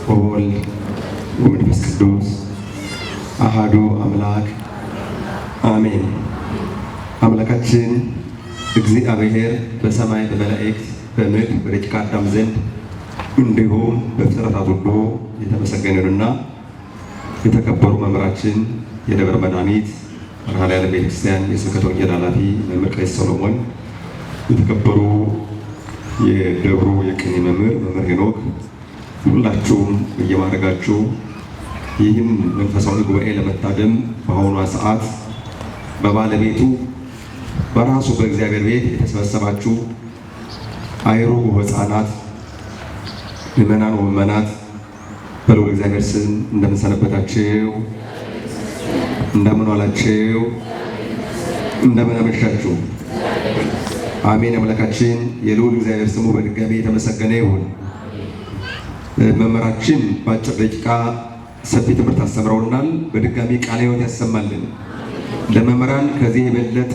ወወልድ ወመንፈስ ቅዱስ አሐዱ አምላክ አሜን። አምላካችን እግዚአብሔር በሰማይ በመላእክት በምድር በደቂቀ አዳም ዘንድ እንዲሁም በፍጥረታት ሁሉ የተመሰገነና የተከበሩ መምህራችን የደብረ መድኃኒት መድኃኔዓለም ቤተክርስቲያን የስብከተ ወንጌል ኃላፊ መምህር ቀሲስ ሰሎሞን፣ የተከበሩ የደብሩ የቅኔ መምህር ሄኖክ፣ ሁላችሁም እየማረጋችሁ ይህን መንፈሳዊ ጉባኤ ለመታደም በአሁኗ ሰዓት በባለቤቱ በራሱ በእግዚአብሔር ቤት የተሰበሰባችሁ አይሩግ ሕፃናት፣ ምዕመናን ወምዕመናት በልዑል እግዚአብሔር ስም እንደምን ሰነበታችሁ? እንደምን ዋላችሁ? እንደምን አመሻችሁ? አሜን። አምላካችን የልዑል እግዚአብሔር ስሙ በድጋሚ የተመሰገነ ይሁን። መምህራችን በአጭር ደቂቃ ሰፊ ትምህርት አስተምረውናል። በድጋሚ ቃለ ሕይወት ያሰማልን። ለመምህራን ከዚህ የበለጠ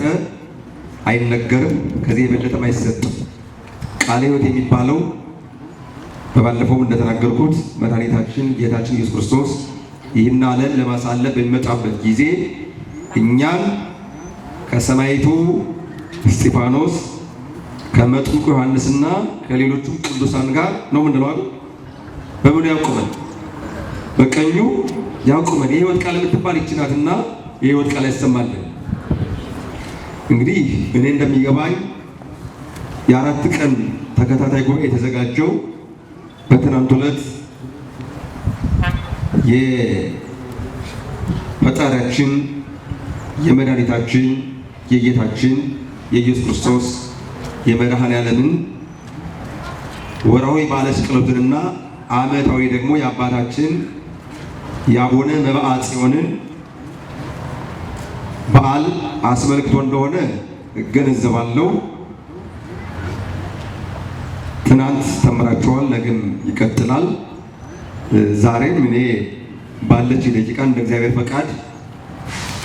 አይነገርም፣ ከዚህ የበለጠም አይሰጥም። ቃለ ሕይወት የሚባለው በባለፈውም እንደተናገርኩት መድኃኒታችን ጌታችን ኢየሱስ ክርስቶስ ይህን ዓለም ለማሳለፍ በሚመጣበት ጊዜ እኛን ከሰማዕቱ እስጢፋኖስ ከመጥምቁ ዮሐንስና ከሌሎቹም ቅዱሳን ጋር ነው ምንድነው አይደል? በምኑ ያቆመን? በቀኙ ያቆመን። የሕይወት ቃል የምትባል ይህች ናትና የሕይወት ቃል ያሰማልን። እንግዲህ እኔ እንደሚገባኝ የአራት ቀን ተከታታይ ጉባኤ የተዘጋጀው በትናንት ዕለት የፈጣሪያችን የመድኃኒታችን የጌታችን የኢየሱስ ክርስቶስ የመድኃኔዓለምን ወርሃዊ በዓለ ስቅለቱንና ዓመታዊ ደግሞ የአባታችን የአቡነ መብዓ ጽዮንን በዓል አስመልክቶ እንደሆነ እገነዘባለሁ። ትናንት ተምራችኋል፣ ነገም ይቀጥላል። ዛሬም እኔ ባለች ደቂቃ እንደ እግዚአብሔር ፈቃድ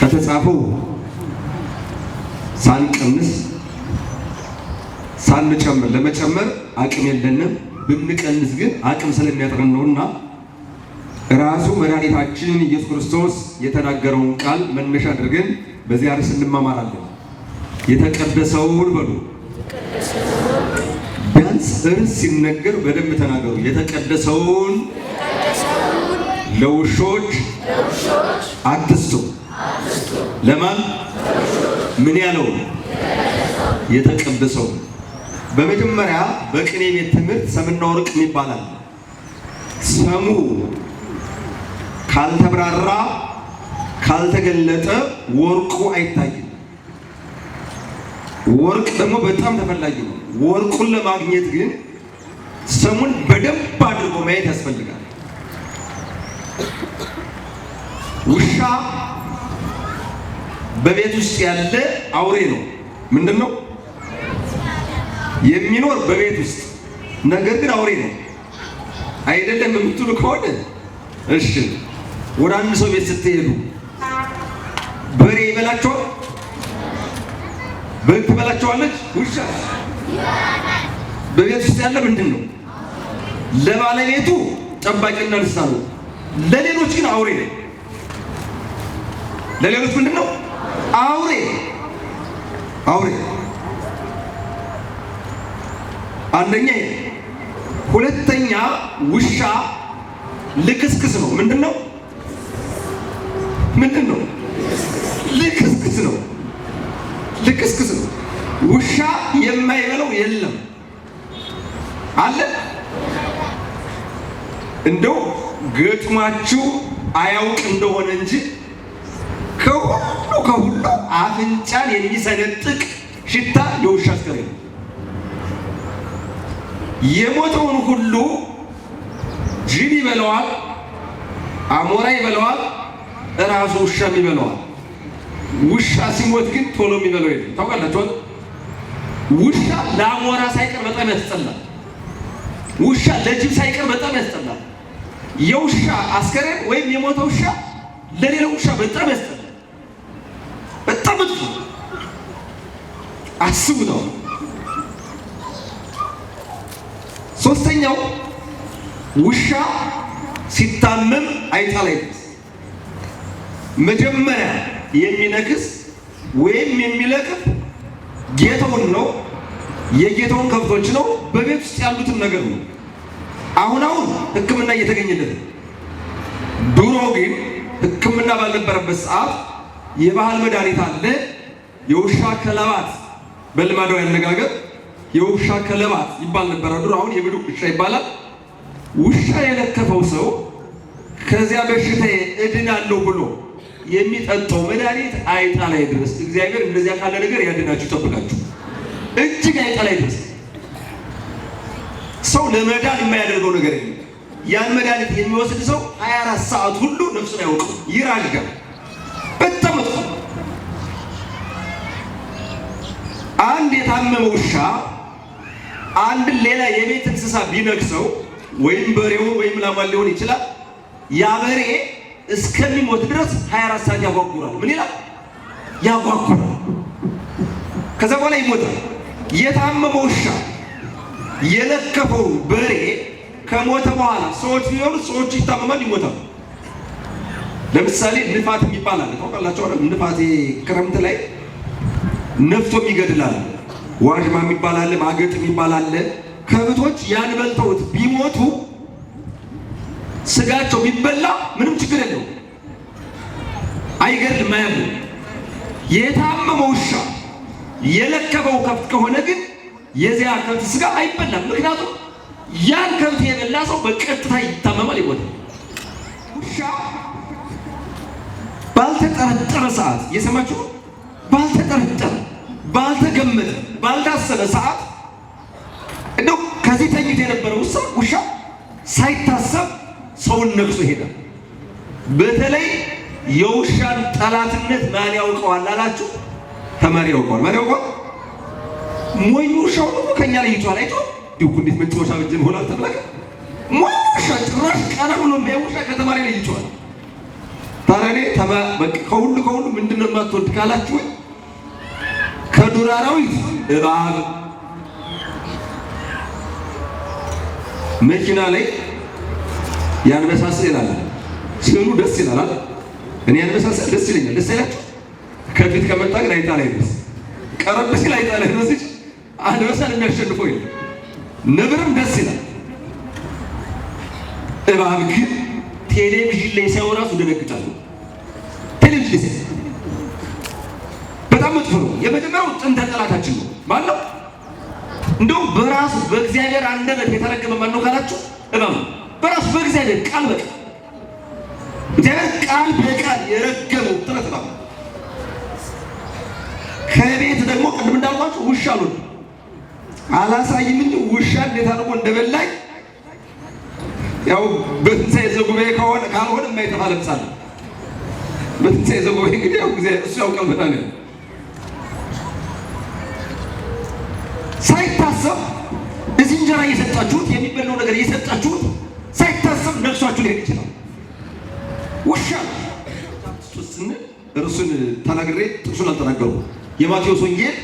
ከተጻፈው ሳንቀንስ ሳንጨምር፣ ለመጨመር አቅም የለንም፣ ብንቀንስ ግን አቅም ስለሚያጥረን ነውና ራሱ መድኃኒታችን ኢየሱስ ክርስቶስ የተናገረውን ቃል መነሻ አድርገን በዚህ ርዕስ እንማማራለን። የተቀደሰውን በሉ። ቢያንስ ርዕስ ሲነገር በደንብ ተናገሩ። የተቀደሰውን ለውሾች አትስጡ። ለማን? ምን ያለው? የተቀደሰው። በመጀመሪያ በቅኔ ቤት ትምህርት ሰምና ወርቅ ይባላል። ሰሙ ካልተብራራ ካልተገለጠ ወርቁ አይታይም። ወርቅ ደግሞ በጣም ተፈላጊ ነው። ወርቁን ለማግኘት ግን ሰሙን በደንብ አድርጎ ማየት ያስፈልጋል። ውሻ በቤት ውስጥ ያለ አውሬ ነው። ምንድን ነው? የሚኖር በቤት ውስጥ ነገር ግን አውሬ ነው። አይደለም የምትሉ ከሆነ እሺ፣ ወደ አንድ ሰው ቤት ስትሄዱ በሬ ይበላቸዋል? በግ ትበላቸዋለች? ውሻ በቤት ውስጥ ያለ ምንድን ነው? ለባለቤቱ ጠባቂና ንስሐ ነው። ለሌሎች ግን አውሬ ነው። ለሌሎች ምንድን ነው? አውሬ። አውሬ አንደኛ። ሁለተኛ ውሻ ልክስክስ ነው። ምንድን ነው? ምንድን ነው? ልክስክስ ነው። ልክስክስ ነው። ውሻ የማይበለው የለም አለ። እንደው ገጥሟችሁ አያውቅ እንደሆነ እንጂ ከሁሉ አፍንጫን የሚሰነጥቅ ሽታ የውሻ አስከሬን ነው። የሞተውን ሁሉ ጅብ ይበለዋል፣ አሞራ ይበለዋል፣ እራሱ ውሻም ይበለዋል። ውሻ ሲሞት ግን ቶሎ የሚበለው የለም። ታውቃላችሁ? ውሻ ለአሞራ ሳይቀር በጣም ያስጠላል። ውሻ ለጅብ ሳይቀር በጣም ያስጠላል። የውሻ አስከሬን ወይም የሞተ ውሻ ለሌላው ውሻ በጣም ያስጠላል። በጣም መጥፎ አስቡ ነው። ሶስተኛው ውሻ ሲታመም አይጣ ላይ ድረስ መጀመሪያ የሚነክስ ወይም የሚለቅፍ ጌታውን ነው፣ የጌታውን ከብቶች ነው፣ በቤት ውስጥ ያሉትን ነገር ነው። አሁን ሕክምና እየተገኘለት ነው። ድሮ ግን ሕክምና ባልነበረበት ሰዓት የባህል መድኃኒት አለ። የውሻ ከለባት በልማዳዊ አነጋገር የውሻ ከለባት ይባል ነበር ድሮ። አሁን የብዱ ውሻ ይባላል። ውሻ የለከፈው ሰው ከዚያ በሽታ እድናለሁ ብሎ የሚጠጣው መድኃኒት አይጣ ላይ ድረስ እግዚአብሔር እንደዚያ ካለ ነገር ያድናችሁ ይጠብቃችሁ። እጅግ አይጣ ላይ ድረስ ሰው ለመዳን የማያደርገው ነገር የለም። ያን መድኃኒት የሚወስድ ሰው 24 ሰዓት ሁሉ ነፍሱን ያውቀው ይራጋል። በጣም መጥፎ። አንድ የታመመ ውሻ አንድ ሌላ የቤት እንስሳ ቢነክሰው ወይም በሬውን ወይም ላሟን ሊሆን ይችላል። ያ በሬ እስከሚሞት ድረስ 24 ሰዓት ያጓጉራል። ምን ይላል? ያጓጉራል። ከዛ በኋላ ይሞታል። የታመመ ውሻ የለከፈው በሬ ከሞተ በኋላ ሰዎች ቢሆኑ ሰዎች ይታመማል፣ ይሞታል። ለምሳሌ ንፋት የሚባል አለ። ታውቃላችሁ አይደል? ንፋት ክረምት ላይ ነፍቶ ይገድላል። ዋዥማ የሚባል አለ፣ ማገጥ የሚባል አለ። ከብቶች ያን በልተውት ቢሞቱ ስጋቸው ቢበላ ምንም ችግር የለው፣ አይገድልም፣ አያምንም። የታመመ ውሻ የለከፈው ከብት ከሆነ ግን የዚያ ከብት ስጋ አይበላም። ምክንያቱም ያን ከብት የበላ ሰው በቀጥታ ይታመማል፣ ይሞታል። ውሻ ባልተጠረጠረ ሰዓት የሰማችሁ፣ ባልተጠረጠረ፣ ባልተገመተ፣ ባልታሰበ ሰዓት እንደው ከዚህ ተኝቶ የነበረው ውሻ ሳይታሰብ ሰውን ነክሶ ይሄዳል። በተለይ የውሻን ጠላትነት ማን ያውቀዋል አላችሁ? ተማሪ ያውቀዋል። ማን ያውቀዋል? ሞኝ ውሻው ነው ከኛ ላይ ይቷል። አይቶ ዲው እንዴት መጫወቻ በጀን ሆላል ተብለከ ሞኝ ውሻ ጭራሽ ቀና ብሎ ውሻ ከተማሪ ላይ ይቷል። ታረኔ ከሁሉ ምንድነው የማትወድ ካላችሁ ከዱር አራዊት እባብ መኪና ላይ ያንበሳስ ይላል። ስዕሉ ደስ ይላል። እኔ ያንበሳስ ደስ ይለኛል። ደስ ይላችሁ? ከፊት ከመጣ ግን አይጣ ላይ ድረስ ቀረብ ሲል አይጣ ላይ ድረስ አንበሳን የሚያሸንፈው የለም። ነብርም ደስ ይላል። እባብ ግን ቴሌቪዥን ላይ ሳይሆን እራሱ ደነግጣለሁ። ቴሌቪዥን ላይ በጣም መጥፎ ነው። የመጀመሪያው ጥንተ ጠላታችን ነው ማለት እንደው በራሱ በእግዚአብሔር አንደበት የተረገመ ማን ነው ካላችሁ እባብ ነው። በራሱ በእግዚአብሔር ቃል በቃል እግዚአብሔር ቃል በቃል የረገመው ጥረት ነው። ከቤት ደግሞ ቅድም እንዳልኳችሁ ውሻ ነው አላሳይም እንጂ ውሻ እንዴት አድርጎ እንደበላኝ ያው በትንሣኤ ዘጉባኤ ካልሆነ የማይጠፋ ለምሳሌ በትንሣኤ ዘጉባኤ እንግዲህ ያው ጊዜ እሱ ያውቃል። በጣም ሳይታሰብ እዚህ እንጀራ እየሰጣችሁት የሚበላው ነገር እየሰጣችሁት ሳይታሰብ ነፍሳችሁ ሊሄድ ይችላል። ውሻ ስንል እርሱን ተናግሬ ጥቅሱን አልተናገሩም። የማቴዎስ ወንጌል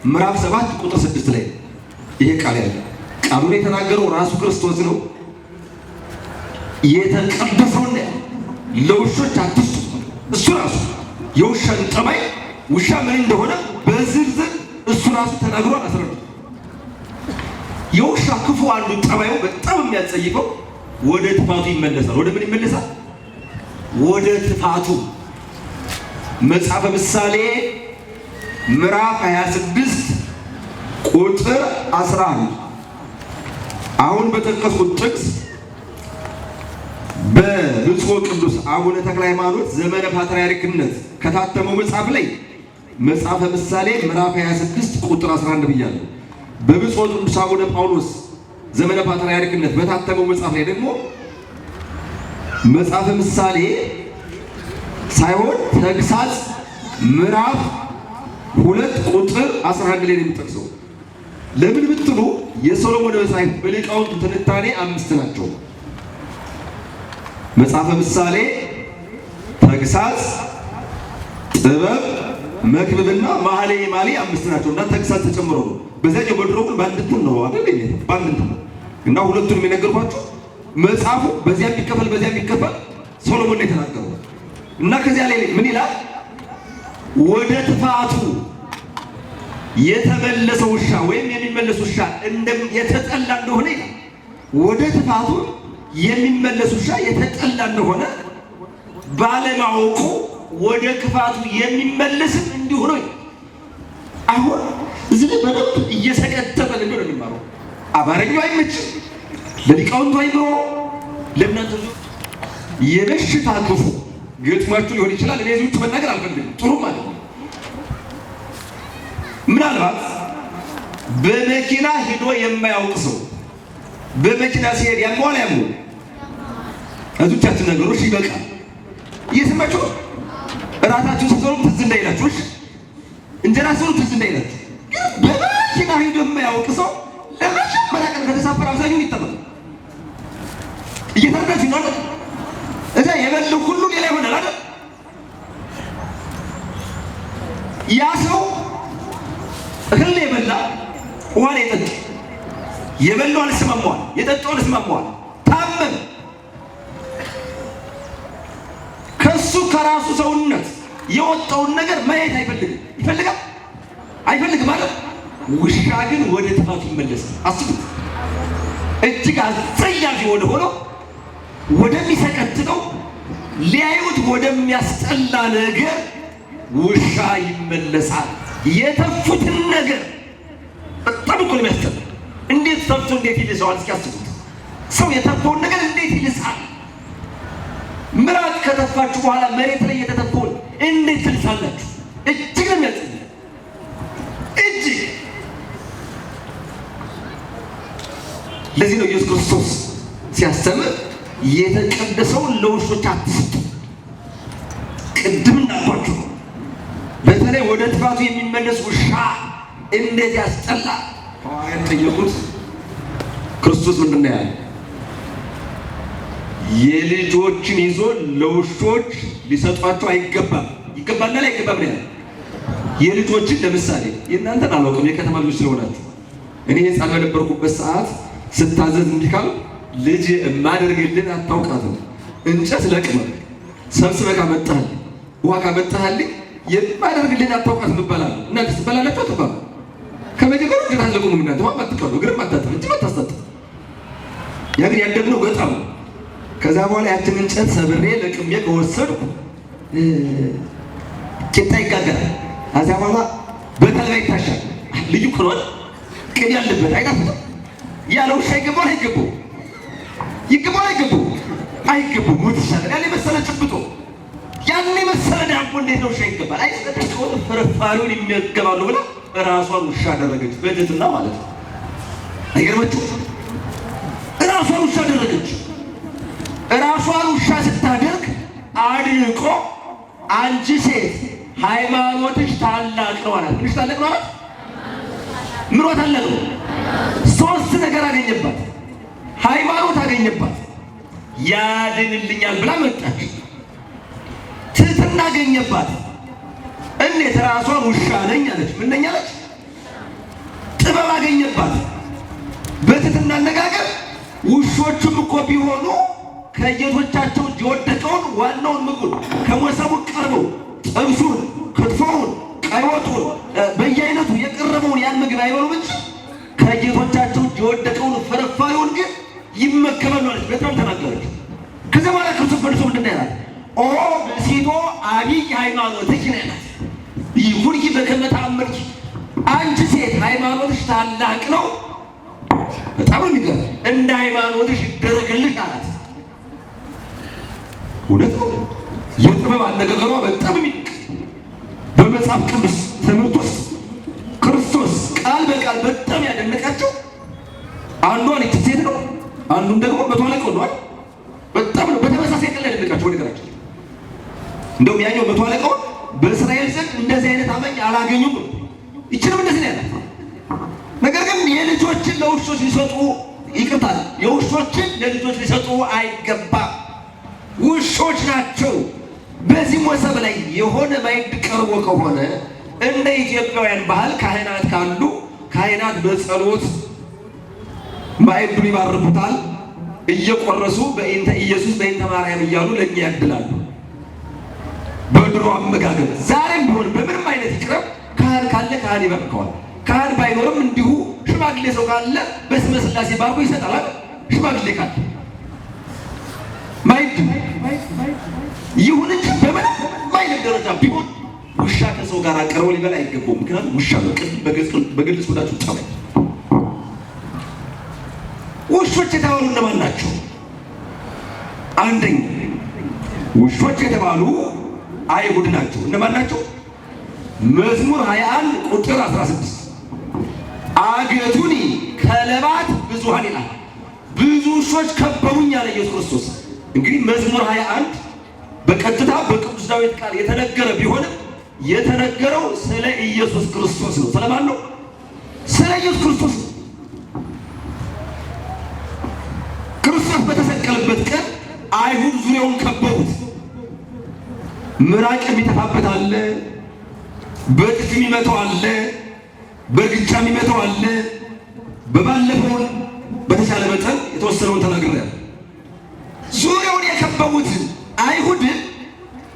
ምዕራፍ 7 ቁጥር 6 ላይ ይሄ ቃል ያለ ቃሉን የተናገረው ራሱ ክርስቶስ ነው። የተቀደሰውን ለውሾች አትስጡ። እሱ ራሱ የውሻን ጠባይ ውሻ ምን እንደሆነ በዝርዝር እሱ ራሱ ተናግሯል፣ አስረድቷል። የውሻ ክፉ አንዱ ጠባዩ በጣም የሚያጸይፈው ወደ ጥፋቱ ይመለሳል። ወደ ምን ይመለሳል? ወደ ጥፋቱ። መጽሐፈ ምሳሌ ምዕራፍ 26 ቁጥር 11 አሁን በጠቀስኩት ጥቅስ በብፁዕ ቅዱስ አቡነ ተክለ ሃይማኖት ዘመነ ፓትርያርክነት ከታተመው መጽሐፍ ላይ መጽሐፈ ምሳሌ ምዕራፍ 26 ቁጥር 11 ብያለሁ። በብፁዕ ቅዱስ አቡነ ጳውሎስ ዘመነ ፓትርያርክነት በታተመው መጽሐፍ ላይ ደግሞ መጽሐፈ ምሳሌ ሳይሆን ተግሳጽ ምዕራፍ 2 ቁጥር 11 ላይ የሚጠቅሰው። ለምን ብትሉ የሶሎሞን መጽሐፍ በሊቃውንቱ ትንታኔ 5 ናቸው። መጽሐፈ ምሳሌ፣ ተግሳጽ፣ ጥበብ፣ መክብብና መኃልየ መኃልይ 5 ናቸው እና ተግሳጽ ተጨምሮ ነው። በዚያኛው በድሮ ግን በአንድ እንትን ነው አይደል? በአንድ እንትን ነው እና ሁለቱንም የነገርኳችሁ መጽሐፉ በዚያ ቢከፈል ሶሎሞን የተናገረው እና ከዚያ ላይ ምን ይላል? ወደ ጥፋቱ የተመለሰ ውሻ ወይም የሚመለስ ውሻ የተጠላ እንደሆነ ይላል። ወደ ጥፋቱ የሚመለስ ውሻ የተጠላ እንደሆነ ባለማወቁ ወደ ክፋቱ የሚመለስም እንዲሁ ነው። አሁን እዚህ ላይ በደንብ እየሰቀጠበን እንደሆነ እንማረው። አማርኛው አይመችም፣ ለሊቃውንቱ አይምሮ ለእናንተ የበሽታ ክፉ ገጥሟችሁ ሊሆን ይችላል። እኔ እዚህ ውጭ መናገር አልፈልግም። ጥሩ ማለት ነው። ምናልባት በመኪና ሄዶ የማያውቅ ሰው በመኪና ሲሄድ ያሟላ እዙቻችን ነገሮች ይበቃል። እየሰማችሁ እራታችሁ ስትበሉ ትዝ እንዳይላችሁ፣ እንጀራ ስትበሉ ትዝ እንዳይላችሁ። በመኪና ሄዶ የማያውቅ ሰው ለመጀመሪያ ቀን ከተሳፈረ አብዛኛውን ይጠመቃል። እየተረዳችሁ ነው አይደል? እዛ የበለው ሁሉ ሌላ ይሆናል አይደል? ያ ሰው እህል የበላ ውሃ የጠጣ የበላው አልስማማዋል፣ የጠጣው አልስማማዋል፣ ታመመ። ከሱ ከራሱ ሰውነት የወጣውን ነገር ማየት አይፈልግም። ይፈልጋል አይፈልግም ማለት ውሻ ግን ወደ ጥፋቱ ይመለሳል። አስቡት። እጅግ አስጸያፊ ወደ ሆነው ወደሚሰቀጥጠው ሊያዩት ወደሚያስጠላ ነገር ውሻ ይመለሳል። የተፉትን ነገር በጣም እኮ ነው የሚያስጠላ። እንዴት ተፍቶ እንዴት ይልሳል? እስኪ አስቡት። ሰው የተፈውን ነገር እንዴት ይልሳል? ምራቅ ከተፋችሁ በኋላ መሬት ላይ የተተፈውን እንዴት ትልሳላችሁ? እጅግ ነው የሚያስጠላ። እጅግ ለዚህ ነው ኢየሱስ ክርስቶስ ሲያስተምር የተቀደሰውን ለውሾች አትስጡ። ቅድም እንዳልኳችሁ በተለይ ወደ ጥፋቱ የሚመለስ ውሻ እንዴት ያስጠላል። ሐዋርያት ጠየቁት። ክርስቶስ ምንድን ነው ያለው? የልጆችን ይዞ ለውሾች ሊሰጧቸው አይገባም። ይገባልና አይገባም ነው ያለው። የልጆችን ለምሳሌ የእናንተን አላውቅም፣ የከተማ ልጆች ስለሆናችሁ እኔ ሕፃን በነበርኩበት ሰዓት ስታዘዝ እንዲህ ካሉ ልጅ የማደርግልን አታውቃትም። እንጨት ለቅመህ ሰብስበህ ካመጣህልኝ ውሃ ካመጣህልኝ የማደርግልን አታውቃትም እባላለሁ። እናንተ ትባላላችሁ አትባሉ? ከመጀመሪያው እንጨት አለቁም። እናንተ ውሃ አትቀዱ፣ እግርም አታጥብ፣ እጅም አታስታጥብ። ያ ግን ያደግነው ገጠር ነው። ከዛ በኋላ ያችን እንጨት ሰብሬ ለቅሜ ከወሰድኩ ቂጣ ይጋገራል። ከዚያ በኋላ በተልባ ይታሻል። ልዩ ክሮል ቅቤ ያለበት አይጣፍጥም? ያለ ውሻ ይገባል አይገባው? ይገባል አይገባው? አይገባው። ሞት ይሻላል። ያን የመሰለ ጭብጦ ያን የመሰለ ዳቦ እንዴት ነው ውሻ ይገባል? አይሰጠው። ፍርፋሪውን የሚያገባሉ ብላ ራሷን ውሻ አደረገች። በትህትና ማለት ነው። አይገርማችሁ? ራሷን ውሻ አደረገች። ራሷን ውሻ ስታደርግ አድንቆ አንቺ ሴት ሃይማኖትሽ ታላቅ ነው አላት። ምንሽ ታላቅ ነው አላት? ምኗ ታላቅ ነው? ሶስት ነገር አገኘባት። ሃይማኖት አገኘባት፣ ያድንልኛል ብላ መጣች። ትህትና አገኘባት። እንዴት ራሷን ውሻ ነኝ አለች። ምን ነኝ አለች? ጥበብ አገኘባት። በትህትና አነጋገር ውሾቹም እኮ ቢሆኑ ከጌቶቻቸው የወደቀውን ዋናውን ምግቡን ከመሰቡ ቀርበው ጥብሱን፣ ክትፎውን፣ ቀይ ወጡን በየአይነቱ የቀረበውን ያን ምግብ አይበሉም እንጂ ከጌቶቻቸው የወደቀውን ፍርፋሪውን ግን ይመገባሉ አለች። በጣም ተናገረች። ከዚያ በኋላ ክርስቶስ መልሶ ምንድን ነው ያላት? ኦ ብእሲቶ አቢይ ሃይማኖትኪ ነው ያላት። ይሁንኪ በከመ ተአምርኪ፣ አንቺ ሴት ሃይማኖትሽ ታላቅ ነው። በጣም የሚገርም እንደ ሃይማኖትሽ ይደረግልሽ አላት። እውነት ነው። የጥበብ አነጋገሯ በጣም በመጽሐፍ ቅዱስ ትምህርት ውስጥ ክርስቶስ ቃል በቃል በጣም ያደነቃቸው አንዷን እቺ ሴት ነው፣ አንዱን ደግሞ መቶ አለቃው ነው። በጣም ነው በተመሳሳይ ቀን ያደነቃቸው። ወደግራቸው እንደውም ያኛው መቶ አለቃው በእስራኤል ዘንድ እንደዚህ አይነት አማኝ አላገኙም። ይችላል እንደዚህ ነው ያላት። ነገር ግን የልጆችን ለውሾች ሊሰጡ ይቅርታል፣ የውሾችን ለልጆች ሊሰጡ አይገባም። ውሾች ናቸው። በዚህ ሞሰብ ላይ የሆነ ማዕድ ቀርቦ ከሆነ እንደ ኢትዮጵያውያን ባህል ካህናት ካሉ ካህናት በጸሎት ማዕዱን ይባርኩታል። እየቆረሱ በእንተ ኢየሱስ በእንተ ማርያም እያሉ ለኛ ያድላሉ። በድሮ አመጋገብ ዛሬም ቢሆን በምንም አይነት ይቅረብ ካህን ካለ ካህን ይባርከዋል። ካህን ባይኖርም እንዲሁ ሽማግሌ ሰው ካለ በስመ ሥላሴ ባርኮ ይሰጣል። ሽማግሌ ካለ ማይድ ይሁን እንጂ በምንም አይነት ደረጃ ቢሆን ውሻ ከሰው ጋር አቀርቦ ሊበላ አይገባውም። ምክንያቱም ውሻ በግልጽ ወዳችሁ ጠባይ ውሾች የተባሉ እነማን ናቸው? አንደኛ ውሾች የተባሉ አይሁድ ናቸው። እነማን ናቸው? መዝሙር 21 ቁጥር 16 አገቱኒ ከለባት ብዙሃን ይላል። ብዙ ውሾች ከበቡኝ አለ ኢየሱስ ክርስቶስ። እንግዲህ መዝሙር 21 በቀጥታ በቅዱስ ዳዊት ቃል የተነገረ ቢሆንም የተነገረው ስለ ኢየሱስ ክርስቶስ ነው። ስለማን ነው? ስለ ኢየሱስ ክርስቶስ ነው። ክርስቶስ በተሰቀለበት ቀን አይሁድ ዙሪያውን ከበቡት። ምራቅ የሚተፋበት አለ፣ በጥፊ የሚመታው አለ፣ በእርግጫ የሚመታው አለ። በባለፈው በተቻለ መጠን የተወሰነውን ተናግሬያለሁ። ዙሪያውን የከበቡት አይሁድ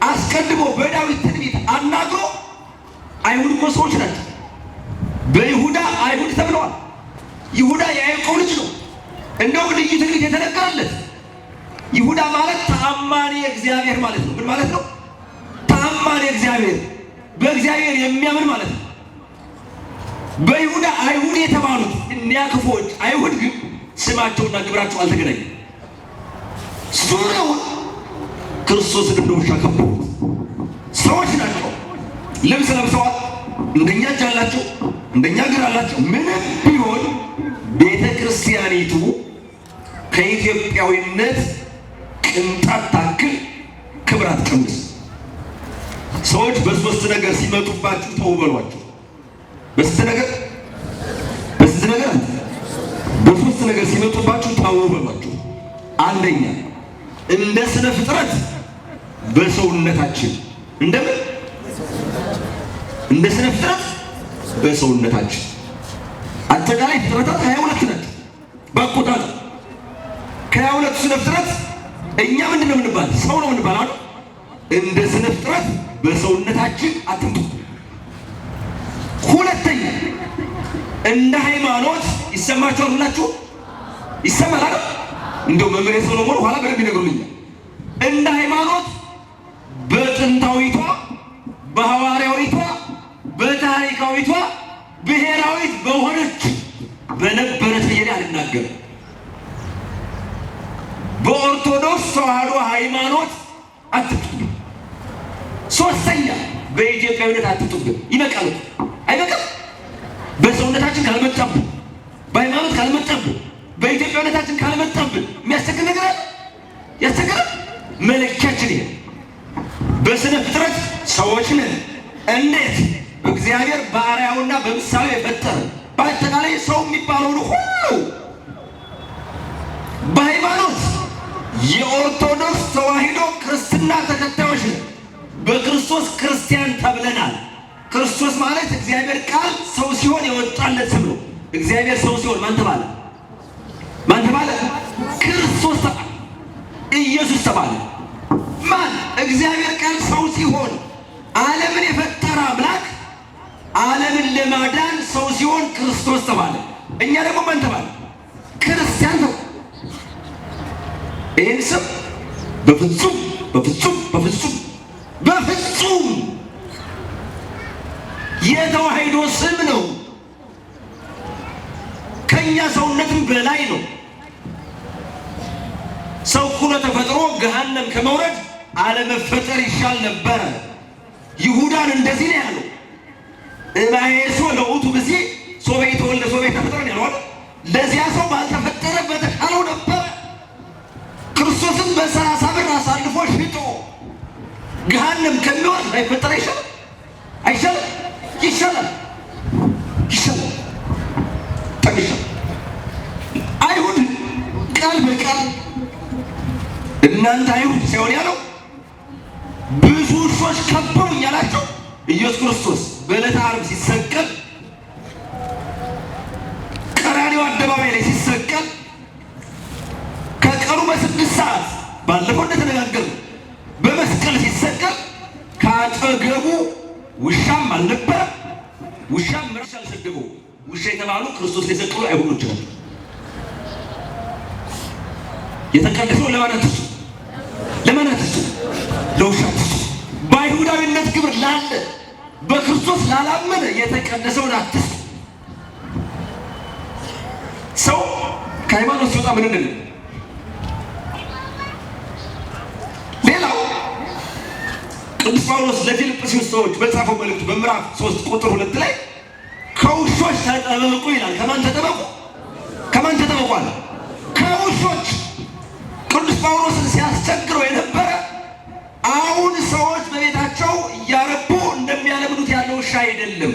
አስቀድሞ በዳዊት ትንቢት አናግሮ አይሁድ እኮ ሰዎች ናቸው። በይሁዳ አይሁድ ተብለዋል። ይሁዳ የያዕቆብ ልጅ ነው። እንደው ልዩ ትንቢት የተነገረለት ይሁዳ ማለት ተአማኒ እግዚአብሔር ማለት ነው። ምን ማለት ነው? ተአማኒ እግዚአብሔር፣ በእግዚአብሔር የሚያምን ማለት ነው። በይሁዳ አይሁድ የተባሉት እኒያ ክፉዎች አይሁድ ግን ስማቸውና ግብራቸው አልተገናኘም። ዙሪያውን ክርስቶስን እንደ ውሻ ከበቡት። ሰዎች ናቸው። ልብስ ለብሰዋል። እንደኛ እጅ አላቸው፣ እንደኛ እግር አላቸው። ምንም ቢሆን ቤተ ክርስቲያኒቱ ከኢትዮጵያዊነት ቅንጣት ታክል ክብር አትቀንስ። ሰዎች በሶስት ነገር ሲመጡባችሁ ተው በሏቸው። በሶስት ነገር ሲመጡባችሁ ተው በሏቸው። አንደኛ እንደ ስነ ፍጥረት በሰውነታችን እንደምን እንደ ስነ ፍጥረት በሰውነታችን አጠቃላይ ፍጥረታት 22 ናቸው። በቁጥር ከ22 ስነ ፍጥረት እኛ ምንድን ነው የምንባል? ሰው ነው የምንባል አይደል? እንደ ስነ ፍጥረት በሰውነታችን አትምጡ። ሁለተኛ እንደ ሃይማኖት ይሰማችኋል። ሁላችሁ ይሰማል አይደል? እንደው መምህር ሰሎሞን ኋላ በደንብ ይነግሩልኛል። እንደ ሃይማኖት በጥንታዊቷ በሐዋርያዊቷ በታሪካዊቷ ብሔራዊት በሆነች በነበረች ብዬ አልናገርም። በኦርቶዶክስ ተዋህዶ ሃይማኖት አትጡብን። ሶስተኛ በኢትዮጵያዊነት አትጡብን። ይበቃል። አይበቃም? በሰውነታችን ካልመጣብን፣ በሃይማኖት ካልመጣብን፣ በኢትዮጵያዊነታችን ካልመጣብን የሚያስቸግር ነገር አለ? ያስቸግራል። መለኪያችን ይሄ በስነ ፍጥረት ሰዎች ነን። እንዴት? እግዚአብሔር በአርአያውና በምሳሌው የፈጠረ በአጠቃላይ ሰው የሚባለውን ሁሉ። በሃይማኖት የኦርቶዶክስ ተዋህዶ ክርስትና ተከታዮች ነን። በክርስቶስ ክርስቲያን ተብለናል። ክርስቶስ ማለት እግዚአብሔር ቃል ሰው ሲሆን የወጣለት ስም ነው። እግዚአብሔር ሰው ሲሆን ማን ተባለ? ማን ተባለ? ክርስቶስ ተባለ። ኢየሱስ ተባለ። ማን? እግዚአብሔር ቃል ሰው ሲሆን ዓለምን የፈጠረ አምላክ ዓለምን ለማዳን ሰው ሲሆን ክርስቶስ ተባለ። እኛ ደግሞ ማን ተባለ? ክርስቲያን ነው። ይህን ስም በፍጹም በፍጹም በፍጹም በፍጹም የተዋህዶ ስም ነው። ከኛ ሰውነትም በላይ ነው። ሰው ሁሉ ተፈጥሮ ገሃነም ከመውረድ አለመፈጠር ይሻል ነበረ። ይሁዳን እንደዚህ ነው ያለው። እማዬሶ ለውቱ ጊዜ ሶቤ ተወልደ ሶቤ ተፈጠረ ያለው ለዚያ ሰው ባልተፈጠረ በተሻለው ነበረ። ክርስቶስን በ30 ብር አሳልፎ ሽጦ ገሃነም ከሚወርድ አይፈጠር ይሻላል? አይሻልም? ይሻላል። ይሻላል። ጠቅሻል። አይሁድ ቃል በቃል እናንተ አይሁድ ሲሆን ያለው ብዙ ውሾች ከበውኝ ያላቸው ኢየሱስ ክርስቶስ በዕለተ ዓርብ ሲሰቀል ቀራንዮ አደባባይ ላይ ሲሰቀል 6 ሰዓት ባለፈው እንደተነጋገሩ በመስቀል ሲሰቀል ካጠገቡ ውሻም አልነበረ። ውሻም መርሻ አልሰደበው። ውሻ የተባሉ ክርስቶስ የሰቀሉ አይሁዶች ናቸው። የተቀደሰው ለማናትሱ ለውሻ በአይሁዳዊነት ግብር ላለ በክርስቶስ ላላመነ የተቀደሰውን አትስጡ። ሰው ከሃይማኖት ሲወጣ ምን እንል? ሌላው ቅዱስ ጳውሎስ ለፊልጵስዩስ ሰዎች በጻፈው መልእክቱ በምዕራፍ 3 ቁጥር 2 ላይ ከውሾች ተጠበቁ ይላል። ከማን ተጠበቁ አለ? ከውሾች። ቅዱስ ጳውሎስን ሲያስቸግረው የነበረ አሁን ሰዎች በቤታቸው እያረቡ እንደሚያለምዱት ያለ ውሻ አይደለም።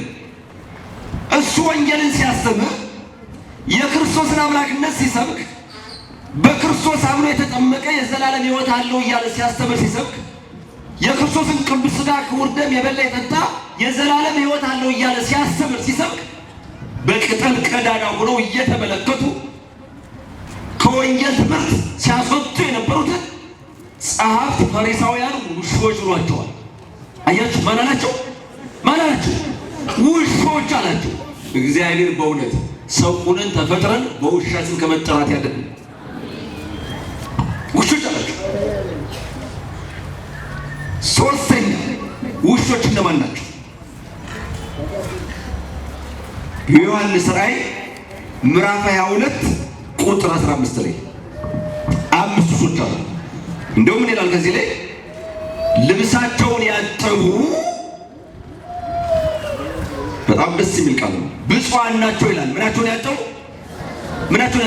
እሱ ወንጌልን ሲያስተምር የክርስቶስን አምላክነት ሲሰብክ በክርስቶስ አምኖ የተጠመቀ የዘላለም ሕይወት አለው እያለ ሲያስተምር ሲሰብክ የክርስቶስን ቅዱስ ሥጋ ክቡር ደም የበላ የጠጣ የዘላለም ሕይወት አለው እያለ ሲያስተምር ሲሰብክ በቅጠል ቀዳዳ ሆነው እየተመለከቱ ከወንጌል ትምህርት ሲያስወጡ የነበሩትን ጸሐፍት ፈሪሳውያን ውሾች ብሏቸዋል። አያችሁ? ማን አላቸው? ውሾች አላቸው። እግዚአብሔር በእውነት ሰው ሆነን ተፈጥረን በውሻ ስም ከመጠራት ያለን ውሾች አላቸው። ሶስተኛ ውሾች እነማን ናቸው? የዮሐንስ ራእይ ምዕራፍ 22 ቁጥር 15 ላይ 5 ውሾች አሉ። እንደውም ምን ይላል ከዚህ ላይ? ልብሳቸውን ያጠቡ፣ በጣም ደስ የሚል ቃል ነው። ብፁዓን ናቸው ይላል። ምናቸውን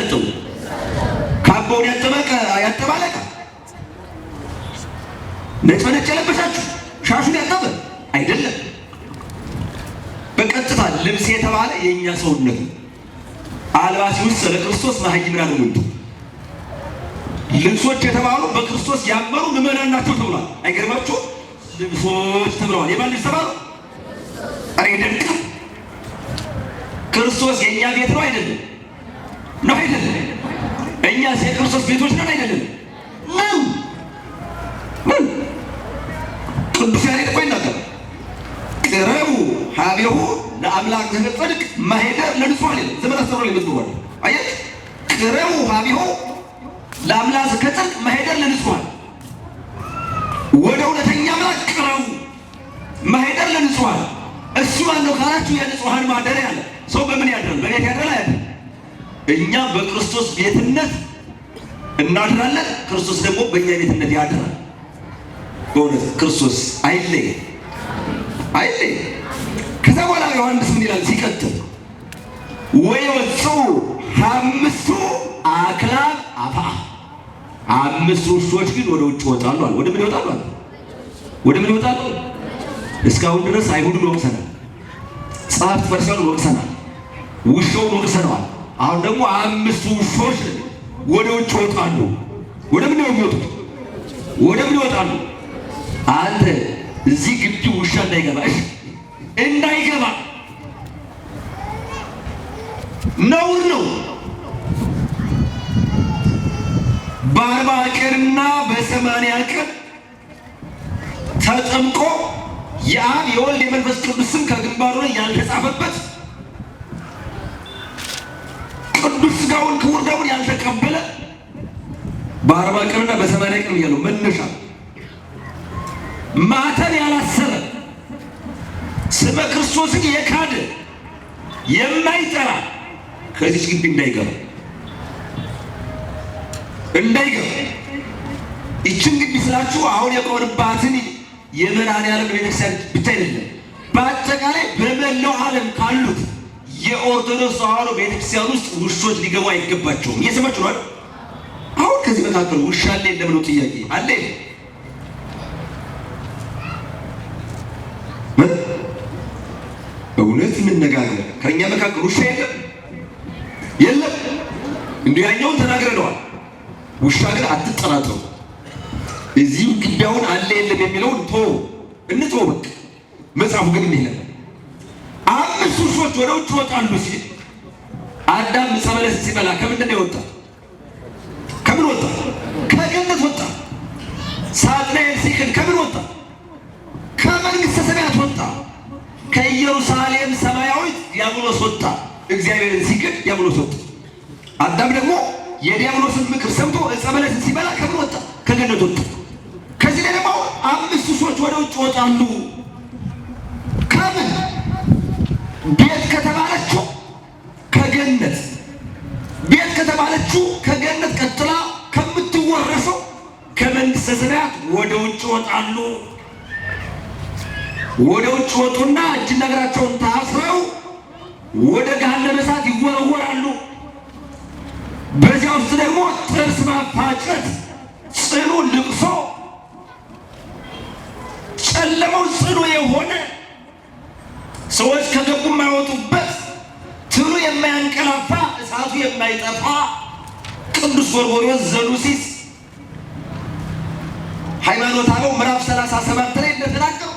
ያጠቡ? ካባውን ያጠበ አለቃ፣ ነጭ በነጭ የለበሳችሁ ሻሹን ያጠበ አይደለም። በቀጥታ ልብስ የተባለ የእኛ ሰውነት ነው። አልባሲውስ ለክርስቶስ መሐይምና ነው። ልብሶች የተባሉ በክርስቶስ ያመኑ ምዕመናን ናቸው ተብሏል። አይገርማችሁ? ልብሶች ተብለዋል። የማን ልብስ ተባሉ? አይደንቅ? ክርስቶስ የእኛ ቤት ነው አይደለም? እኛ የክርስቶስ ቤቶች ነን አይደለም? ቅዱስ ያሬድ እኮ ይናገራል። ቅረቡ ሀቤሁ ለአምላክ ዘበጽድቅ ማሄደር ለንጹሐን ይላል። ዘመን አስተምሮ ላይ መዝሙር ነው። አየህ? ቅረቡ ሀቤሁ ለአምላክ ከጽድቅ ማሄደር ለንጹሐን፣ ወደ እውነተኛ አምላክ ቅረቡ ማሄደር ለንጹሐን። እሱ ማነው ካላችሁ የንጹሐን ማደሪያ አለ። ሰው በምን ያድራል? በቤት ያድራል አይደል? እኛ በክርስቶስ ቤትነት እናድራለን። ክርስቶስ ደግሞ በእኛ ቤትነት ያድራል። በእውነት ክርስቶስ አይለይ። ከዛ በኋላ ዮሐንስ ምን ይላል ሲቀጥል? ወይወፁ 5 አክላብ አፋ፣ 5 ውሾች ግን ወደ ውጭ ይወጣሉ አለ። ወደ ምን ይወጣሉ? እስካሁን ድረስ አይሁድን ወቅሰናል፣ ጸሐፍት ፈሪሳውያን ወቅሰናል፣ ውሻውን ወቅሰነዋል። አሁን ደግሞ 5 ውሾች ወደ ውጭ ይወጣሉ። ወደ ምን ይወጡት? ይወጣሉ? አንተ እዚህ ግቢ ውሻ እንዳይገባ ነውር ነው። በ40 ቀንና በ80 ቀን ተጠምቆ የአብ የወልድ የመንፈስ ቅዱስ ስም ከግንባሩ ላይ ያልተጻፈበት ቅዱስ ሥጋውን ክቡር ደሙን ያልተቀበለ በ40 ቀንና በ80 ቀን ያለው መነሻ ማተብ ያላሰረ ስመ ክርስቶስን የካደ የማይጠራ ከዚህ ግቢ እንዳይገባ ይችን ግቢ ስላችሁ አሁን የቆምንባትን የመድኃኔዓለም ቤተክርስቲያን ብቻ አይደለም፣ በአጠቃላይ በመላው ዓለም ካሉት የኦርቶዶክስ ተዋሕዶ ቤተክርስቲያን ውስጥ ውሾች ሊገቡ አይገባቸውም። እየሰማችሁ ነው። አሁን ከዚህ መካከል ውሻ አለ የለም ነው ጥያቄ። አለ እውነት እንነጋገር። ከእኛ መካከል ውሻ የለም። እንዲሁ ያኛውን ተናግረነዋል። ውሻ ግን አትጠራጠሩ። እዚሁ ግቢያውን አለ የለም የሚለውን እንተው በቃ። መጽሐፉ ግን ይላል 5 ውሾች ወደ ውጭ ይወጣሉ ሲል አዳም ዕፀ በለስ ሲበላ ከምንድን ነው የወጣው? ከምን ወጣ? ከገነት ወጣ። ሳጥናኤል ሲክድ ከምን ወጣ? ከመንግሥተ ሰማያት ወጣ። ከኢየሩሳሌም ሰማያዊት ዲያብሎስ ወጣ። እግዚአብሔርን ሲክድ ዲያብሎስ ወጣ። አዳም ደግሞ የዲያብሎስን ምክር ሰምቶ ዕፀ በለስን ሲበላ ከምን ወጣ? ከገነት ወጣ። ከዚህ ላይ ደግሞ 5 ሰዎች ወደ ውጭ ወጣሉ። ከምን ቤት ከተባለችው ከገነት ቤት ከተባለችው ከገነት ቀጥላ ከምትወረሰው ከመንግሥተ ሰማያት ወደ ውጭ ወጣሉ። ወደ ውጭ ወጡና እጅና እግራቸውን ታስረው ወደ ገሃነመ እሳት ይወረወራሉ። በዚያ ውስጥ ደግሞ ጥርስ ማፋጨት፣ ጽኑ ልቅሶ፣ ጨለማው ጽኑ የሆነ ሰዎች ከገቡ የማይወጡበት ትሉ የማያንቀላፋ እሳቱ የማይጠፋ ቅዱስ ጎርጎርዮስ ዘኑሲስ ሃይማኖተ አበው ምዕራፍ 37 ላይ እንደተናገረው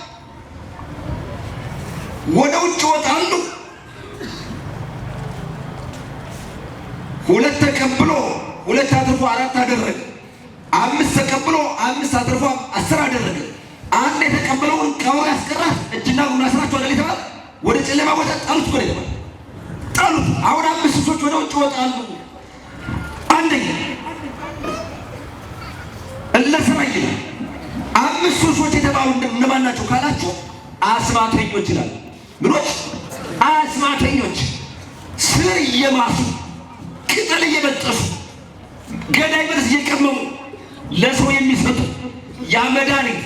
ወደ ውጭ ወጣሉ። 2 ተቀብሎ 2 አትርፎ 4 አደረገ። 5 ተቀብሎ 5 አትርፎ 10 አደረገ። አንድ የተቀበለውን ቀብሮ ያስቀራት እጅና እግሩን አስራቸው ወደ ሌተባለ ወደ ጨለማ ቦታ ጣሉት። ወደ ሌተባለ ጣሉት። አሁን 5 ሰዎች ወደ ውጭ ወጣሉ። አንደኛ እለስራ ይላል። 5 ሰዎች የተባሉ እነማን ናቸው ካላችሁ አስማተኞች ይላል። ምኖች? አስማተኞች ስር እየማሱ ቅጠል እየበጠሱ ገዳይ መርዝ እየቀመሙ ለሰው የሚሰጡ ያ መድኃኒት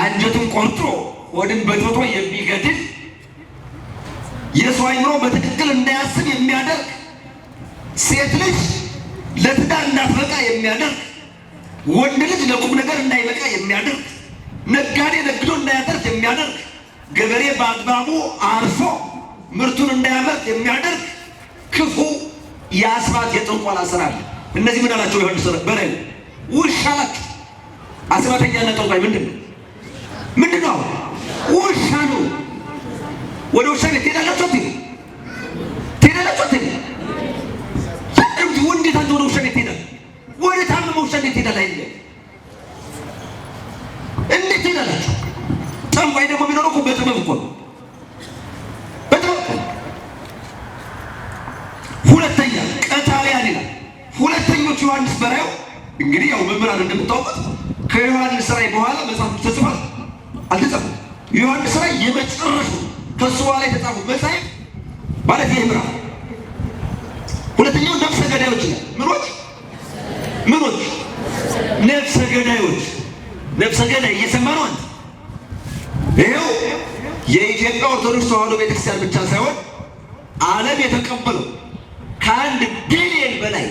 አንጀቱን ቆርጦ ሆድን በጥብጦ የሚገድል የሰው አይምሮ በትክክል እንዳያስብ የሚያደርግ ሴት ልጅ ለትዳር እንዳትበቃ የሚያደርግ ወንድ ልጅ ለቁም ነገር እንዳይበቃ የሚያደርግ ነጋዴ ነግዶ እንዳያተርፍ የሚያደርግ ገበሬ በአግባቡ አርሶ ምርቱን እንዳያመርት የሚያደርግ ክፉ የአስማት የጥንቆላ ስራ አለ። እነዚህ ምን አላቸው? ዮሐንስ በላይ ውሻ አላቸው። አስማተኛና ጠንቋይ ምንድን ነው? ምንድን ነው? ውሻ ነው። ወደ ውሻ ቤት ትሄዳላችሁ? ትሄዳላችሁ? እንዴት አንተ ወደ ውሻ ቤት ትሄዳለህ? ወደ ታመመ ውሻ ቤት ትሄዳለህ? አይደለም እንዴት ትሄዳላችሁ? ጠንቋይ ደግሞ የሚኖረው እኮ በጥበብ እኮ ነው። በጥበብ ሁለተኛ ቀታልያን ይላል። ሁለተኞቹ ዮሐንስ በራዩ እንግዲህ ያው መምህራን እንደምታውቁት ከዮሐንስ ራእይ በኋላ መጽሐፍ ተጽፏል አልተጻፈም? ዮሐንስ ራእይ የመጨረሻው ከሱ በኋላ የተጻፉት መጽሐፍ ማለት ይሄ ምዕራፍ። ሁለተኛው ነፍሰ ገዳዮች ይላል። ምኖች? ነፍሰ ገዳዮች። ነፍሰ ገዳይ እየሰማ ነው አንተ? ይኸው የኢትዮጵያ ኦርቶዶክስ ተዋሕዶ ቤተክርስቲያን ብቻ ሳይሆን ዓለም የተቀበለው ከ1 ቢሊዮን በላይ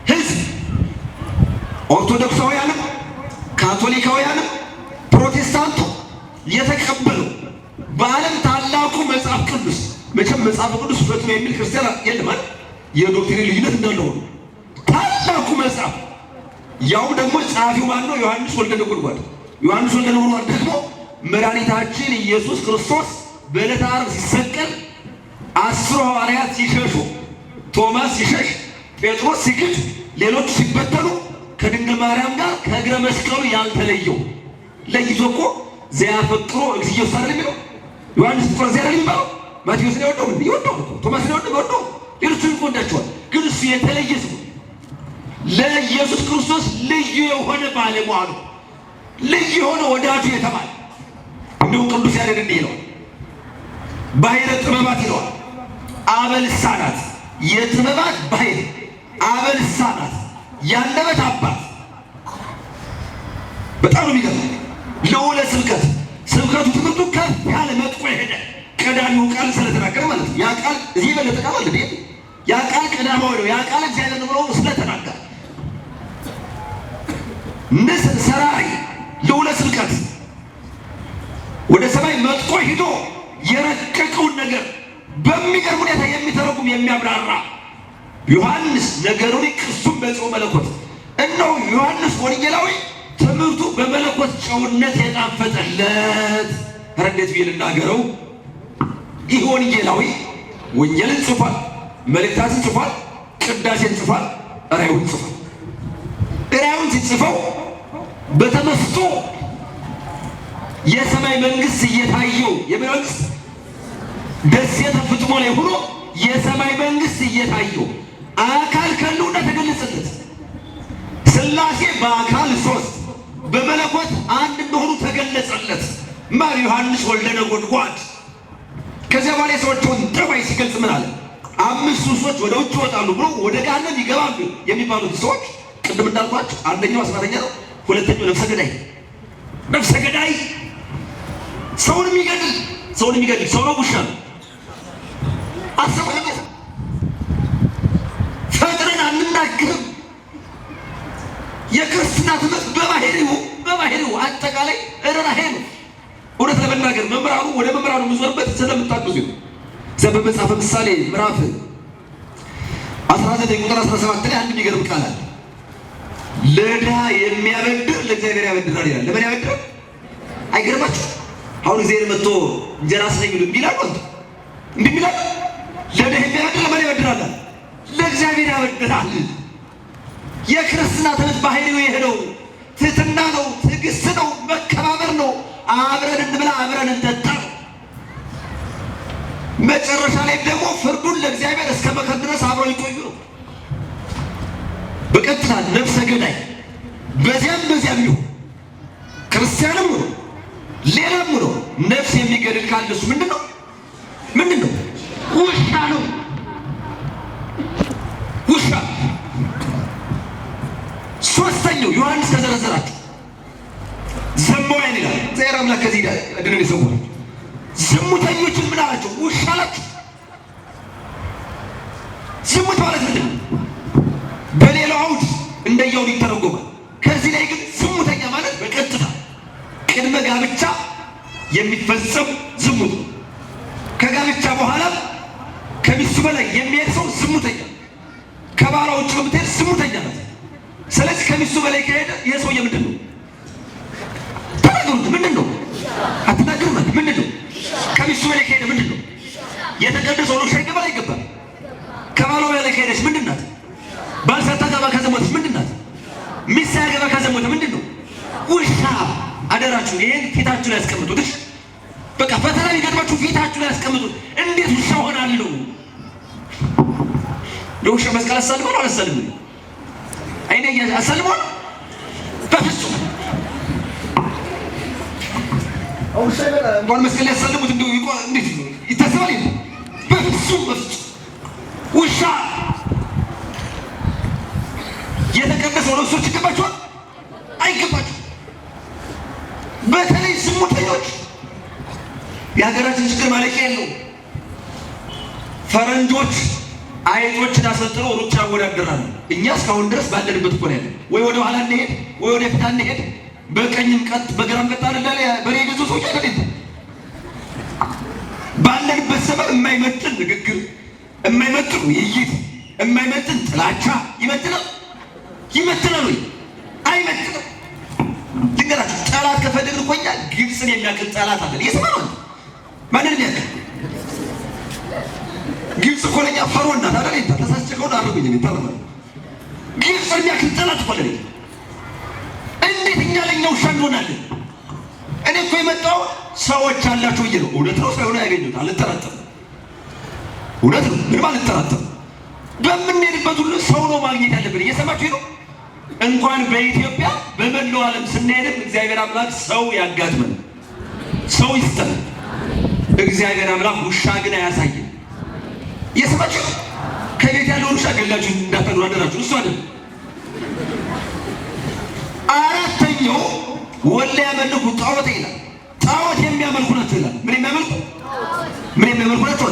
ሕዝብ ኦርቶዶክሳውያንም ካቶሊካውያንም ፕሮቴስታንቱ የተቀበለው በዓለም ታላቁ መጽሐፍ ቅዱስ። መቼም መጽሐፍ ቅዱስ ውሸት ነው የሚል ክርስቲያን የለም አይደል? የዶክትሪን ልዩነት እንዳለ ሆኖ ታላቁ መጽሐፍ ያው ደግሞ ጸሐፊው ማን ነው? ዮሐንስ ወልደ ነጎድጓድ። ዮሐንስ ወልደ ነጎድጓድ ደግሞ መድኃኒታችን ኢየሱስ ክርስቶስ በዕለተ ዓርብ ሲሰቀል 10 ሐዋርያት ሲሸሹ፣ ቶማስ ሲሸሽ፣ ጴጥሮስ ሲክድ፣ ሌሎቹ ሲበተኑ ከድንግል ማርያም ጋር ከእግረ መስቀሉ ያልተለየው ለይቶ እኮ ዘያፈቅሮ እግዚኦስ አይደል የሚለው? ዮሐንስ ፍቅረ እግዚአብሔር የሚባለው ማቴዎስ ነው የወደው እንዴ? ይወደው እኮ ቶማስ ነው የወደው፣ ሌሎቹን እኮ ወዳቸዋል። ግን እሱ የተለየ ሰው ለኢየሱስ ክርስቶስ ልዩ የሆነ ባለሟሉ ልዩ የሆነ ወዳጁ የተባለ እንዲሁ ቅዱስ ያሬድ እንዲህ ይለዋል፣ ባሕረ ጥበባት ይለዋል። አበልሳናት የጥበባት ባሕር አበልሳናት ያንደበት አባት። በጣም ነው የሚገርመው። ልዑለ ስብከት ስብከቱ ትምህርቱ ከፍ ያለ መጥቆ የሄደ ቀዳሚው ቃል ስለተናገረ ማለት ነው። ያ ቃል እዚህ በለጠ ቃል አለ። ያ ቃል ቀዳማዊ ነው። ያ ቃል እግዚአብሔር ነው ብሎ ስለተናገረ ንስር ሰራሪ ልዑለ ስብከት ወደ ሰማይ መጥቆ ሂዶ የረቀቀውን ነገር በሚገርም ሁኔታ የሚተረጉም የሚያብራራ ዮሐንስ ነገሩን ቅሱም በጽኦ መለኮት እነሆ ዮሐንስ ወንጌላዊ ትምህርቱ በመለኮት ጨውነት የጣፈጠለት። ኧረ እንዴት ብዬ ልናገረው? ይህ ወንጌላዊ ወንጌልን ጽፏል፣ መልእክታትን ጽፏል፣ ቅዳሴን ጽፏል፣ ራእዩን ጽፏል። ራእዩን ሲጽፈው በተመስጦ የሰማይ መንግስት እየታየው የመንግስት ደሴተ ፍጥሞ ላይ ሆኖ የሰማይ መንግስት እየታየው አካል ከሉና ተገለጸለት። ሥላሴ በአካል ሶስት በመለኮት አንድ እንደሆኑ ተገለጸለት። ማር ዮሐንስ ወልደ ነጎድጓድ። ከዚያ በኋላ የሰዎችን ጠባይ ሲገልጽ ምን አለ? አምስቱ ሰዎች ወደ ውጭ ይወጣሉ ብሎ ወደ ገሃነም ይገባሉ የሚባሉት ሰዎች ቅድም እንዳልኳቸው አንደኛው አስማተኛ ነው፣ ሁለተኛው ነፍሰ ገዳይ። ነፍሰ ገዳይ ሰውን የሚገድል ሰው ነው፣ ውሻ ነው። አሰበ ፈጥረን አንናገርም። የክርስትና ትምህርት በባህሪው አጠቃላይ ርኅራኄ ነው። እውነት ለመናገር መምህራኑ ወደ መምህራኑ የምዞርበት ስለምታግዙ ነው። በመጽሐፈ ምሳሌ ምዕራፍ 19 ቁጥር 17 ላይ አንድ የሚገርም ቃል አለ። ለድሃ የሚያበድር ለእግዚአብሔር ያበድራል ይላል። ለምን ያበድራል? አይገርማችሁ? አሁን እግዚአብሔር መጥቶ እንጀራ ስጠኝ ብሎ እንዲላሉ እንደሚላል ለድሃ የሚያበድር ለምን ያበድራል? ለእግዚአብሔር ያበድራል። የክርስትና ትምህርት ባህሪው ይሄ ነው። ትህትና ነው፣ ትዕግስት ነው፣ መከባበር ነው። አብረን እንብላ፣ አብረን እንጠጣ። መጨረሻ ላይ ደግሞ ፍርዱን ለእግዚአብሔር እስከ መከር ድረስ አብረው ይቆዩ ነው። በቀጥታ ነፍሰ ገዳይ በዚያም ይሁን ክርስቲያንም ነው ሌላም ነው ነፍስ የሚገድል ካለ እሱ ምንድን ነው? ውሻ ነው። ውሻ። ሶስተኛው ዮሐንስ ከዘረዘራቸው ዘማውያን ይላል። እግዚአብሔር አምላክ ከዚህ ድንን የሰወረ ዝሙተኞችን ምን አላቸው? ውሻ አላቸው። ዝሙት ማለት ምንድን ነው? በሌላው አውድ እንደያው ይተረጎማል። ከዚህ ላይ ግን ዝሙተኛ ማለት በቀጥታ ቅድመ ጋብቻ የሚፈጸም ዝሙት ነው። ከጋብቻ በኋላ ከሚስቱ በላይ የሚሄድ ሰው ዝሙተኛ፣ ከባሏ ውጭ በምትሄድ ዝሙተኛ ናት። ስለዚህ ከሚስቱ በላይ ከሄደ ይሄ ሰውዬ ምንድን ነው? ተናገሩት። ምንድን ነው? አትናገሩም። ምንድን ነው? ከሚስቱ በላይ ከሄደ ምንድን ነው? የተቀደሰው ነው። ሻይ ገባ አይገባም። ከባሏ በላይ ከሄደች ምንድን ናት? ባል ሳታገባ ከዘሞተች ምንድን ናት? ሚስት ሳያገባ ከዘሞተ ምንድን ነው? ውሻ። አደራችሁ ይሄን ፊታችሁ ላይ ያስቀምጡት። እሺ በቃ ፈተና ቢገጥማችሁ ፊታችሁ ላይ ያስቀምጡት። እንዴት ውሻ ሆናለሁ? ለውሻ መስቀል አሳልመው ነው አላሳልመው? አይኔ አሳልመው በፍጹም ውሻ እንኳን መስቀል ያሳልሙት እንደው እንዴት ይታሰባል? በፍጹም ውሻ የተቀደሰው ነው። እሶች ይገባቸዋል? አይገባቸው። በተለይ ዝሙተኞች የሀገራችን ችግር ማለቂያ የለው። ፈረንጆች አይጦችን አሰልጥነው ሩጫ ያወዳደራሉ። እኛ እስካሁን ድረስ ባለንበት እኮ ነው ያለ። ወይ ወደ ኋላ እንሄድ ወይ ወደ ፊት እንሄድ። በቀኝም ቀጥ በግራም ቀጥ አለ በሬ ገዙ ሰዎች አይደለም። ባለንበት ዘመን የማይመጥን ንግግር፣ የማይመጥን ውይይት፣ የማይመጥን ጥላቻ ይመጥናል ወይ? አይመጥንም። ልንገራችሁ፣ ጠላት ከፈለግን እኮ እኛ ግብፅን የሚያክል ጠላት አለን። የሰማነው ማንን የሚያክል? ግብፅ እኮ ለእኛ ፈርዖን ናት አይደል? ተሳስቼ ከሆነ አድርጉኝ። የሚታረማል ግብፅን የሚያክል ጠላት እኮ ለእኛ። እንዴት እኛ ለእኛ ውሻ እንሆናለን? እኔ እኮ የመጣው ሰዎች አላቸው ብዬ ነው። እውነት ነው፣ ሳይሆን ያገኙት አልጠራጠርም። እውነት ነው፣ ምንም አልጠራጠርም። በምንሄድበት ሁሉ ሰው ነው ማግኘት ያለብን። እየሰማችሁ ነው። እንኳን በኢትዮጵያ በመላው ዓለም ስንሄድም እግዚአብሔር አምላክ ሰው ያጋጥመን፣ ሰው ይስጠን። እግዚአብሔር አምላክ ውሻ ግን አያሳየን። እየሰማችሁ ከቤት ያለውን ውሻ ገላችሁ እንዳትጠሩ አደራችሁ። እሱ አይደለም። አራተኛው ወላ ያመልኩ ጣዖት ይላል። ጣዖት የሚያመልኩ ናቸው ይላል። ምን የሚያመልኩ ናቸው?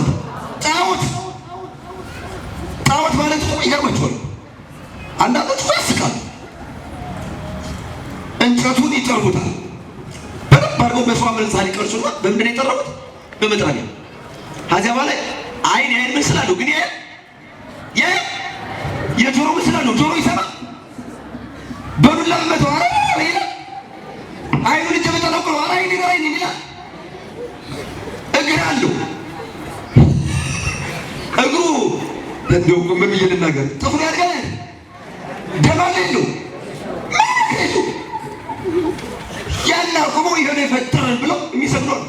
ጣዖት ማለት ነው። ይገርማችኋል። አንዳንዶች ያስቃሉ። እንጨቱን ይጠርቡታል። በደንብ አድርገው በሰው አመልሳሌ ቀርጹና በምንድን ነው የጠረቡት? በመጥረቢያ። ከዚያ በኋላ አይን ምስል አለው። ግን የጆሮ ምስል አለው። ጆሮ ይሰማል። በዱላ መተው አረ ይላል። አይኑ ልጅ በተነቆረ አረ አይን ይላል። እግር አለው። እግሩ እንደው ምን ብዬ ልናገር? ጥፍሩ ያድጋል። ደም አለ የለው? አቁመው ይሄን የፈጠረን ብለው የሚሰግዱ ነው።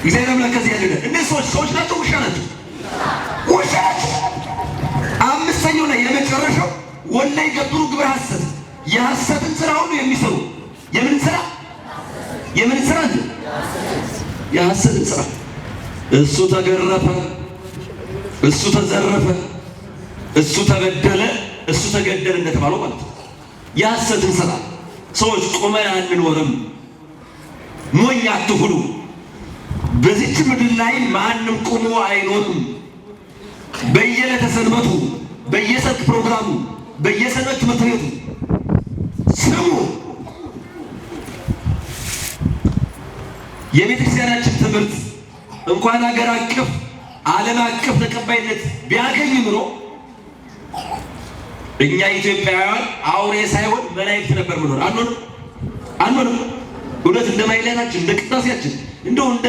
እግዚአብሔር አምላክ ከዚህ ያለ እነዚህ ሰዎች ናቸው ውሻ ናቸው? ውሻ ናቸው። አምስተኛው ላይ የመጨረሻው ወላይ ገብሩ ግብረ ሐሰት የሐሰትን ስራ ሁሉ የሚሰሩ የምን ስራ የሐሰትን ስራ። እሱ ተገረፈ፣ እሱ ተዘረፈ፣ እሱ ተበደለ፣ እሱ ተገደለ እንደተባለው ማለት ነው። የሐሰትን ስራ ሰዎች ቁመን አንኖርም፣ ሞኝ አትሁኑ። በዚች ምድር ላይ ማንም ቁሞ አይኖርም። በየዕለተ ሰንበቱ፣ በየሰርክ ፕሮግራሙ፣ በየሰንበት ትምህርት ቤቱ ስሙ። የቤተክርስቲያናችን ትምህርት እንኳን ሀገር አቀፍ ዓለም አቀፍ ተቀባይነት ቢያገኝ ኑሮ እኛ ኢትዮጵያውያን አውሬ ሳይሆን መላእክት ነበር ምኖር። አንሆንም። እውነት እንደ ማይላታችን እንደ ቅዳሴያችን እንደው እንደ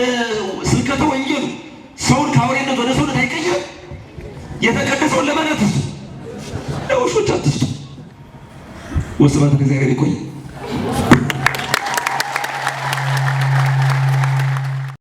ስብከተ ወንጌሉ ሰውን ከአውሬነት ወደ ሰውነት አይቀይርም። የተቀደሰውን ለማለት ለውሾች አትስጡ። ወስብሐት ለእግዚአብሔር። ይቆይ።